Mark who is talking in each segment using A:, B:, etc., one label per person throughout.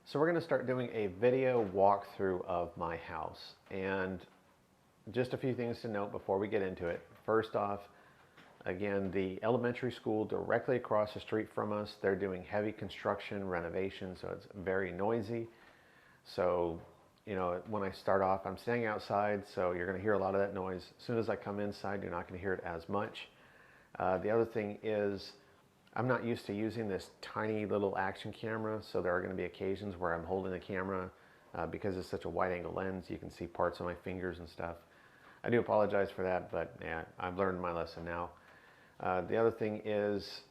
A: So we're going to start doing a video walkthrough of my house, and just a few things to note before we get into it. First off, again, the elementary school directly across the street from us, they're doing heavy construction renovation, so it's very noisy. So, you know, when I start off, I'm standing outside, so you're going to hear a lot of that noise. As soon as I come inside, you're not going to hear it as much. The other thing is, I'm not used to using this tiny little action camera, so there are going to be occasions where I'm holding the camera because it's such a wide angle lens. You can see parts of my fingers and stuff. I do apologize for that, but yeah, I've learned my lesson now. The other thing is,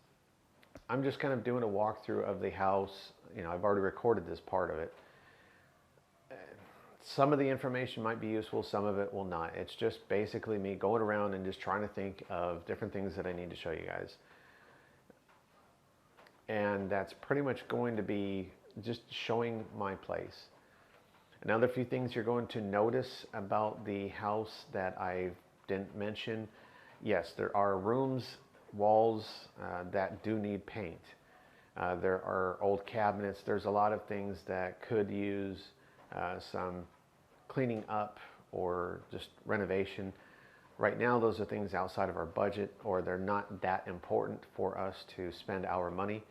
A: I'm just kind of doing a walkthrough of the house. You know, I've already recorded this part of it. Some of the information might be useful, some of it will not. It's just basically me going around and just trying to think of different things that I need to show you guys. And that's pretty much going to be just showing my place. Another few things you're going to notice about the house that I didn't mention. Yes, there are rooms, walls that do need paint. There are old cabinets. There's a lot of things that could use some cleaning up or just renovation. Right now, those are things outside of our budget, or they're not that important for us to spend our money.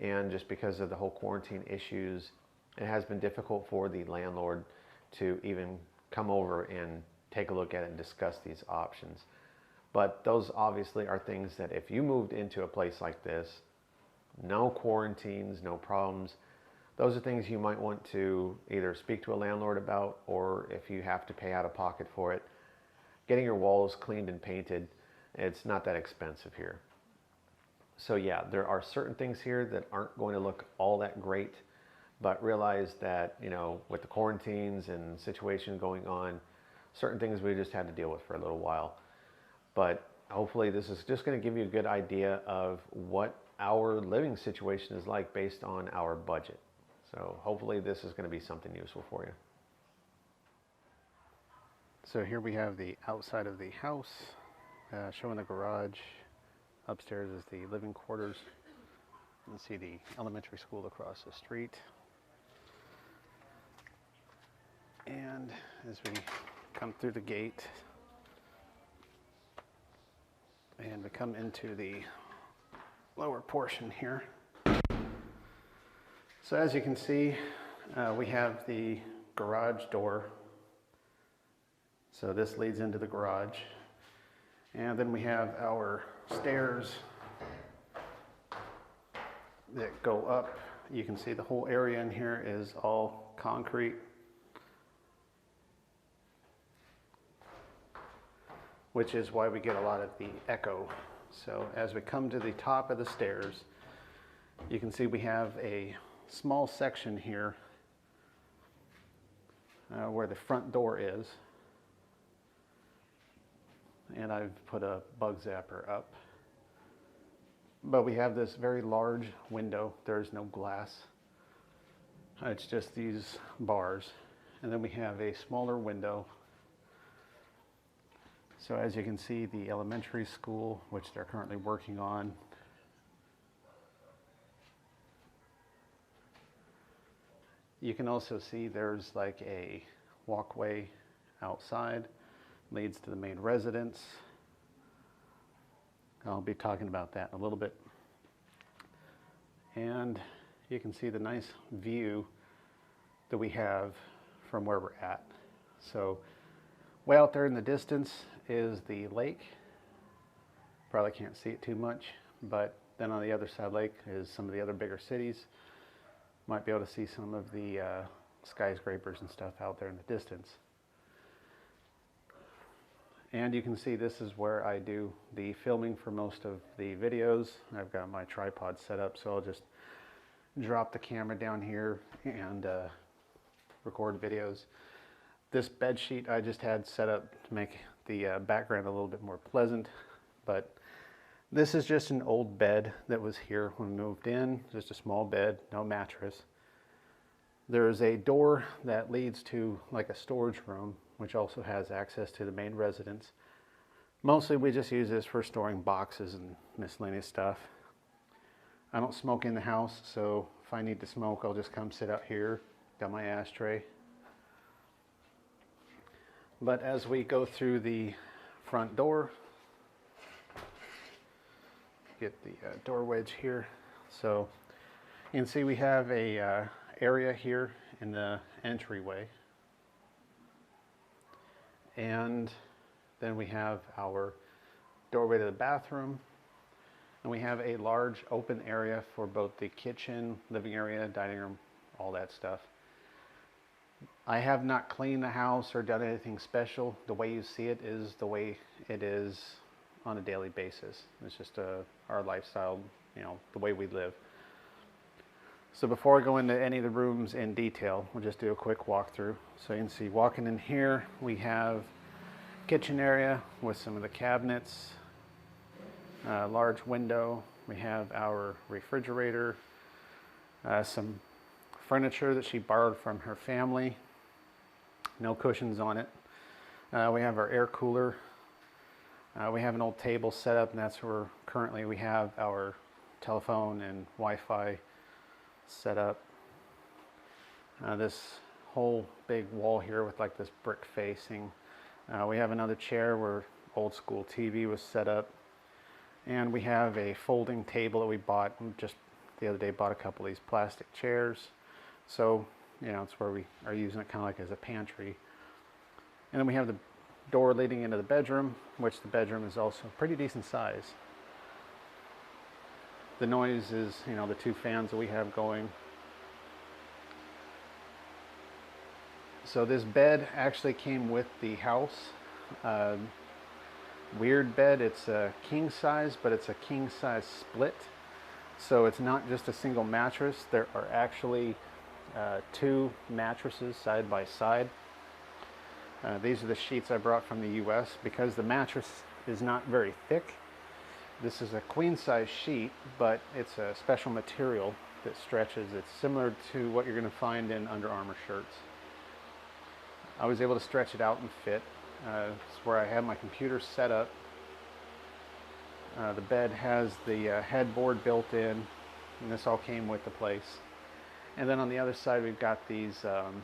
A: And just because of the whole quarantine issues, it has been difficult for the landlord to even come over and take a look at it and discuss these options. But those obviously are things that if you moved into a place like this, no quarantines, no problems, those are things you might want to either speak to a landlord about, or if you have to pay out of pocket for it, getting your walls cleaned and painted, it's not that expensive here. So yeah, there are certain things here that aren't going to look all that great, but realize that, you know, with the quarantines and situation going on, certain things we just had to deal with for a little while. But hopefully this is just going to give you a good idea of what our living situation is like based on our budget. So hopefully this is going to be something useful for you.
B: So here we have the outside of the house, showing the garage. Upstairs is the living quarters. You can see the elementary school across the street. And as we come through the gate and we come into the lower portion here. So as you can see, we have the garage door. So this leads into the garage. And then we have our stairs that go up. You can see the whole area in here is all concrete. Which is why we get a lot of the echo. So as we come to the top of the stairs, you can see we have a small section here where the front door is. And I've put a bug zapper up. But we have this very large window. There's no glass. It's just these bars. And then we have a smaller window. So as you can see, the elementary school, which they're currently working on, you can also see there's like a walkway outside. Leads to the main residence. I'll be talking about that in a little bit. And you can see the nice view that we have from where we're at. So way out there in the distance is the lake. Probably can't see it too much, but then on the other side of the lake is some of the other bigger cities. Might be able to see some of the skyscrapers and stuff out there in the distance. And you can see this is where I do the filming for most of the videos. I've got my tripod set up, so I'll just drop the camera down here and record videos. This bed sheet I just had set up to make the background a little bit more pleasant, but this is just an old bed that was here when we moved in, just a small bed, no mattress. There's a door that leads to like a storage room, which also has access to the main residence. Mostly we just use this for storing boxes and miscellaneous stuff. I don't smoke in the house, so if I need to smoke, I'll just come sit out here. Got my ashtray. But as we go through the front door, get the door wedge here. So you can see we have a area here in the entryway. And then we have our doorway to the bathroom. And we have a large open area for both the kitchen, living area, dining room, all that stuff. I have not cleaned the house or done anything special. The way you see it is the way it is on a daily basis. It's just our lifestyle, you know, the way we live. So before I go into any of the rooms in detail, we'll just do a quick walkthrough. So you can see walking in here, we have kitchen area with some of the cabinets, large window. We have our refrigerator, some furniture that she borrowed from her family. No cushions on it. We have our air cooler. We have an old table set up, and that's where currently we have our telephone and Wi-Fi set up. This whole big wall here with like this brick facing. We have another chair where old school TV was set up. And we have a folding table that we bought just the other day, bought a couple of these plastic chairs. So, you know, it's where we are using it kind of like as a pantry. And then we have the door leading into the bedroom, which the bedroom is also pretty decent size. The noise is, you know, the two fans that we have going. So this bed actually came with the house. Weird bed. It's a king size, but it's a king size split. So it's not just a single mattress. There are actually two mattresses side by side. These are the sheets I brought from the US because the mattress is not very thick. This is a queen size sheet, but it's a special material that stretches. It's similar to what you're going to find in Under Armour shirts. I was able to stretch it out and fit. It's where I have my computer set up. The bed has the headboard built in, and this all came with the place. And then on the other side we've got these kind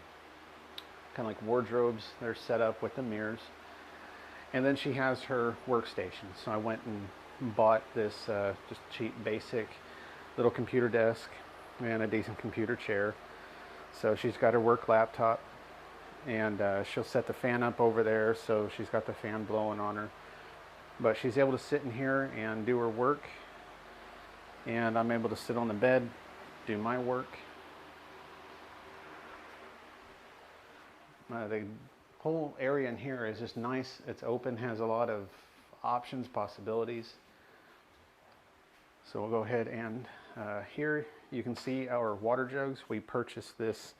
B: of like wardrobes. They're set up with the mirrors. And then she has her workstation. So I went and bought this just cheap basic little computer desk and a decent computer chair. So she's got her work laptop. And she'll set the fan up over there, so she's got the fan blowing on her. But she's able to sit in here and do her work, and I'm able to sit on the bed, do my work. The whole area in here is just nice. It's open, has a lot of options, possibilities. So we'll go ahead and here you can see our water jugs. We purchased this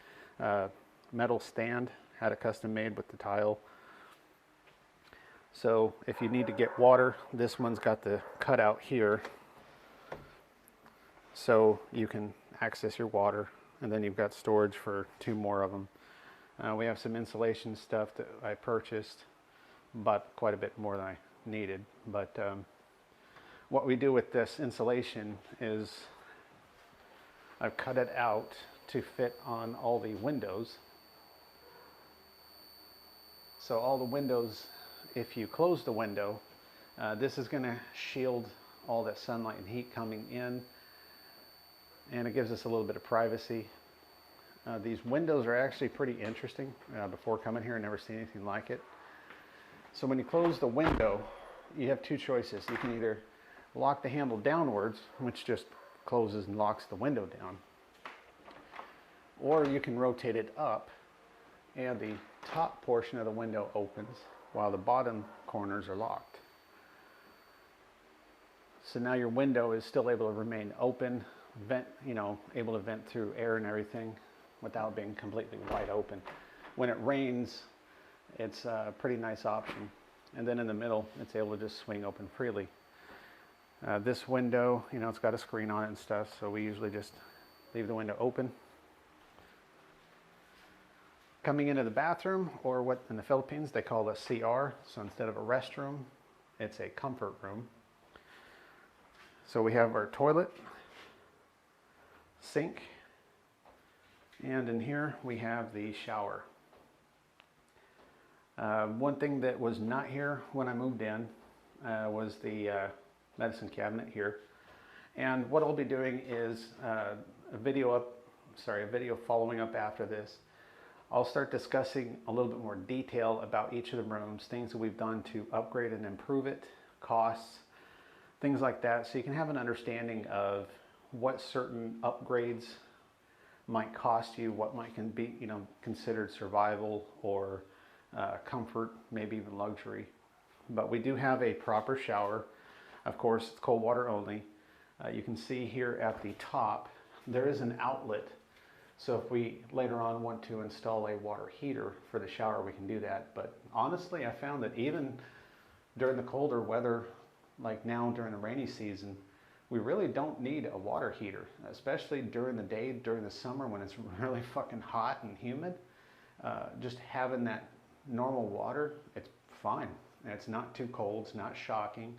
B: metal stand. Had it custom made with the tile. So if you need to get water, this one's got the cutout here. So you can access your water, and then you've got storage for two more of them. We have some insulation stuff that I purchased, bought quite a bit more than I needed. But what we do with this insulation is I've cut it out to fit on all the windows. So all the windows, if you close the window, this is going to shield all that sunlight and heat coming in, and it gives us a little bit of privacy. These windows are actually pretty interesting. Before coming here, I never seen anything like it. So when you close the window, you have two choices. You can either lock the handle downwards, which just closes and locks the window down, or you can rotate it up, and the top portion of the window opens while the bottom corners are locked. So now your window is still able to remain open, able to vent through air and everything without being completely wide open. When it rains, it's a pretty nice option. And then in the middle, it's able to just swing open freely. This window, it's got a screen on it and stuff, so we usually just leave the window open. Coming into the bathroom, or what in the Philippines they call a CR, so instead of a restroom, it's a comfort room. So we have our toilet, sink. And in here we have the shower. One thing that was not here when I moved in was the medicine cabinet here. And what I'll be doing is a video following up after this. I'll start discussing a little bit more detail about each of the rooms, things that we've done to upgrade and improve it, costs, things like that, so you can have an understanding of what certain upgrades might cost you, what might be considered survival or comfort, maybe even luxury. But we do have a proper shower. Of course, it's cold water only. You can see here at the top, there is an outlet. So if we later on want to install a water heater for the shower, we can do that. But honestly, I found that even during the colder weather, like now during the rainy season, we really don't need a water heater, especially during the day, during the summer when it's really fucking hot and humid. Just having that normal water, it's fine. It's not too cold, it's not shocking.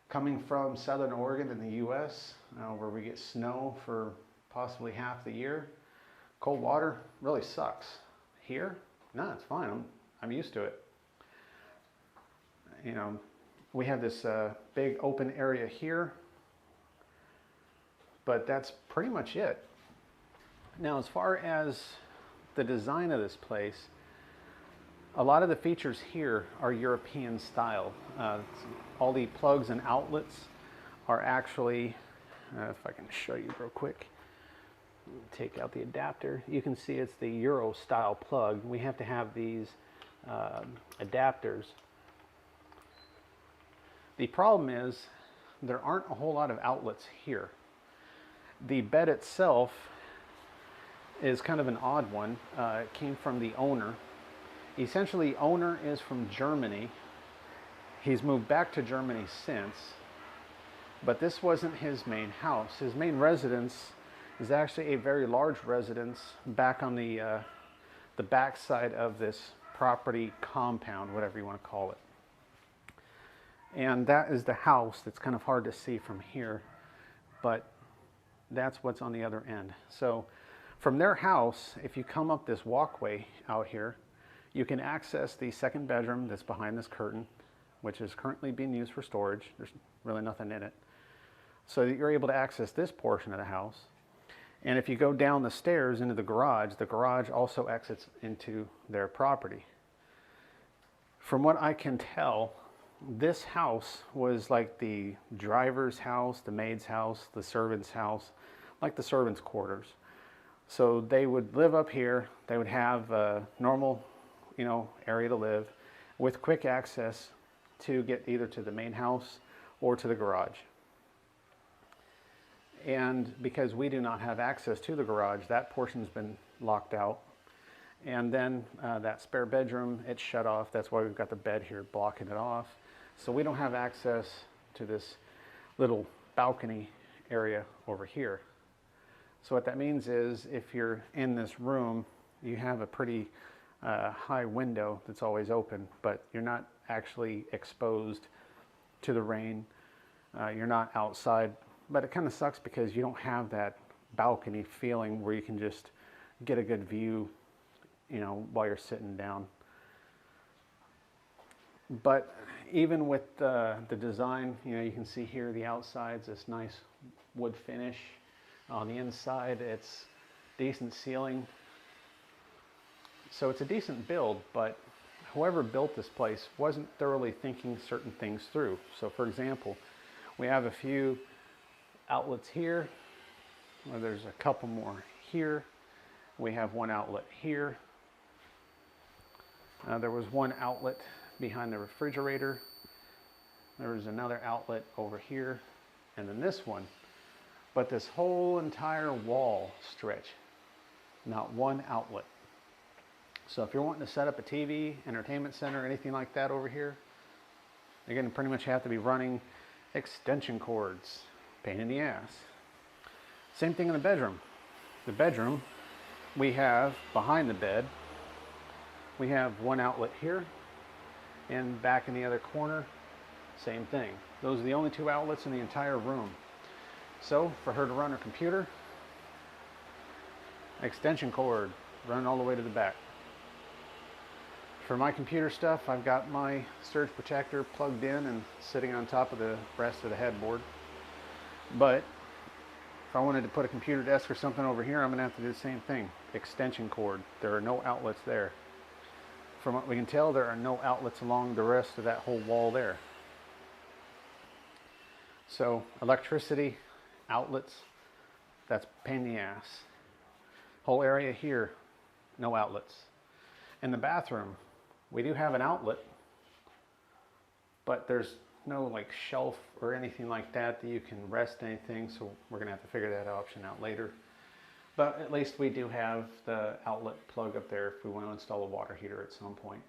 B: Coming from Southern Oregon in the US, where we get snow for possibly half the year, cold water really sucks. Here, no, it's fine. I'm used to it. We have this big open area here, but that's pretty much it. Now, as far as the design of this place, a lot of the features here are European style. All the plugs and outlets are actually, if I can show you real quick, take out the adapter. You can see it's the Euro style plug. We have to have these adapters. The problem is there aren't a whole lot of outlets here. The bed itself is kind of an odd one. It came from the owner. Essentially, owner is from Germany. He's moved back to Germany since, but this wasn't his main house. His main residence is actually a very large residence back on the back side of this property compound, whatever you want to call it. And that is the house. That's kind of hard to see from here, but that's what's on the other end. So from their house, if you come up this walkway out here, you can access the second bedroom that's behind this curtain, which is currently being used for storage. There's really nothing in it. So that you're able to access this portion of the house. And if you go down the stairs into the garage also exits into their property. From what I can tell, this house was like the driver's house, the maid's house, the servant's house, like the servant's quarters. So they would live up here. They would have a normal, area to live with quick access to get either to the main house or to the garage. And because we do not have access to the garage, that portion's been locked out. And then that spare bedroom, it's shut off. That's why we've got the bed here blocking it off. So we don't have access to this little balcony area over here. So what that means is if you're in this room, you have a pretty high window that's always open, but you're not actually exposed to the rain. You're not outside, but it kind of sucks because you don't have that balcony feeling where you can just get a good view, while you're sitting down. But even with the design, you can see here the outside's this nice wood finish. On the inside, it's decent ceiling. So it's a decent build, but whoever built this place wasn't thoroughly thinking certain things through. So for example, we have a few outlets here. Well, there's a couple more here. We have one outlet here. There was one outlet behind the refrigerator. There was another outlet over here, and then this one. But this whole entire wall stretch, not one outlet. So if you're wanting to set up a TV, entertainment center, anything like that over here, you're going to pretty much have to be running extension cords. Pain in the ass. Same thing in the bedroom. The bedroom, we have behind the bed, we have one outlet here, and back in the other corner, same thing. Those are the only two outlets in the entire room. So for her to run her computer, extension cord running all the way to the back. For my computer stuff, I've got my surge protector plugged in and sitting on top of the rest of the headboard. But if I wanted to put a computer desk or something over here, I'm going to have to do the same thing. Extension cord. There are no outlets there. From what we can tell, there are no outlets along the rest of that whole wall there. So electricity, outlets, that's a pain in the ass. Whole area here, no outlets. In the bathroom, we do have an outlet, but there's no like shelf or anything like that that you can rest anything, so we're gonna have to figure that option out later. But at least we do have the outlet plug up there if we want to install a water heater at some point.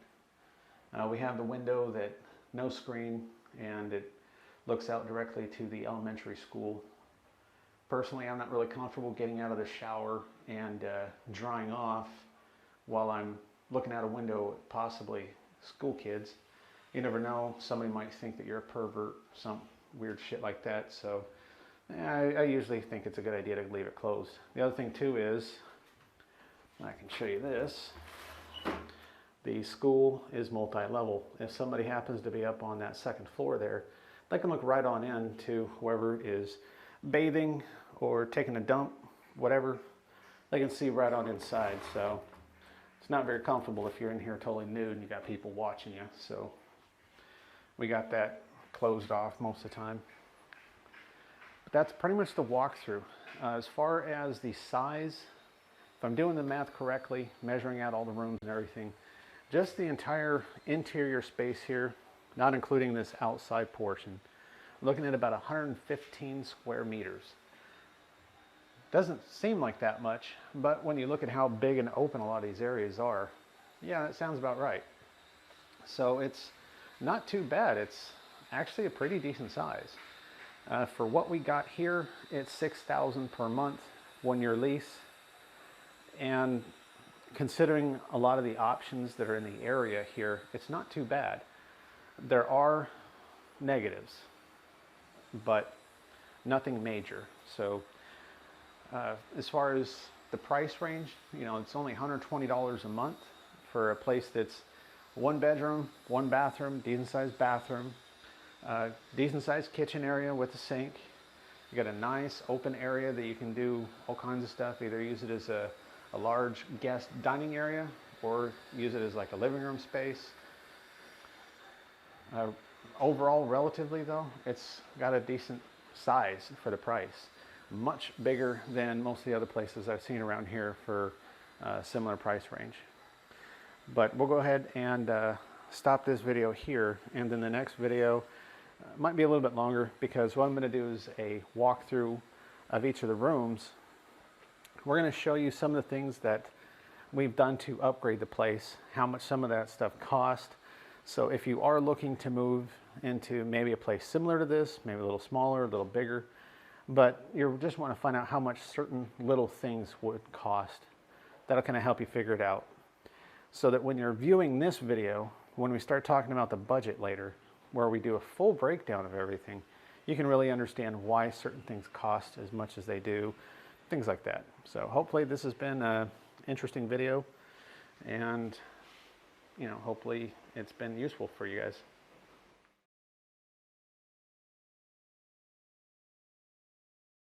B: We have the window that no screen, and it looks out directly to the elementary school. Personally, I'm not really comfortable getting out of the shower and drying off while I'm looking out a window at possibly school kids. You never know, somebody might think that you're a pervert, some weird shit like that. So I usually think it's a good idea to leave it closed. The other thing too is, I can show you this, the school is multi-level. If somebody happens to be up on that second floor there, they can look right on in to whoever is bathing or taking a dump, whatever. They can see right on inside. So it's not very comfortable if you're in here totally nude and you got people watching you. So we got that closed off most of the time. But that's pretty much the walkthrough. As far as the size, if I'm doing the math correctly, measuring out all the rooms and everything, just the entire interior space here, not including this outside portion, looking at about 115 square meters. Doesn't seem like that much, but when you look at how big and open a lot of these areas are, yeah, that sounds about right. So it's not too bad. It's actually a pretty decent size. For what we got here, it's $6,000 per month, 1-year lease. And considering a lot of the options that are in the area here, it's not too bad. There are negatives, but nothing major. So as far as the price range, you know, it's only $120 a month for a place that's 1 bedroom, 1 bathroom, decent sized bathroom, decent sized kitchen area with a sink. You got a nice open area that you can do all kinds of stuff. Either use it as a large guest dining area or use it as like a living room space. Overall, relatively though, it's got a decent size for the price. Much bigger than most of the other places I've seen around here for a similar price range. But we'll go ahead and stop this video here, and then the next video might be a little bit longer, because what I'm going to do is a walkthrough of each of the rooms. We're going to show you some of the things that we've done to upgrade the place, how much some of that stuff cost. So if you are looking to move into maybe a place similar to this, maybe a little smaller, a little bigger, but you just want to find out how much certain little things would cost, that'll kind of help you figure it out. So that when you're viewing this video, when we start talking about the budget later, where we do a full breakdown of everything, you can really understand why certain things cost as much as they do, things like that. So hopefully this has been an interesting video, and you know, hopefully it's been useful for you guys.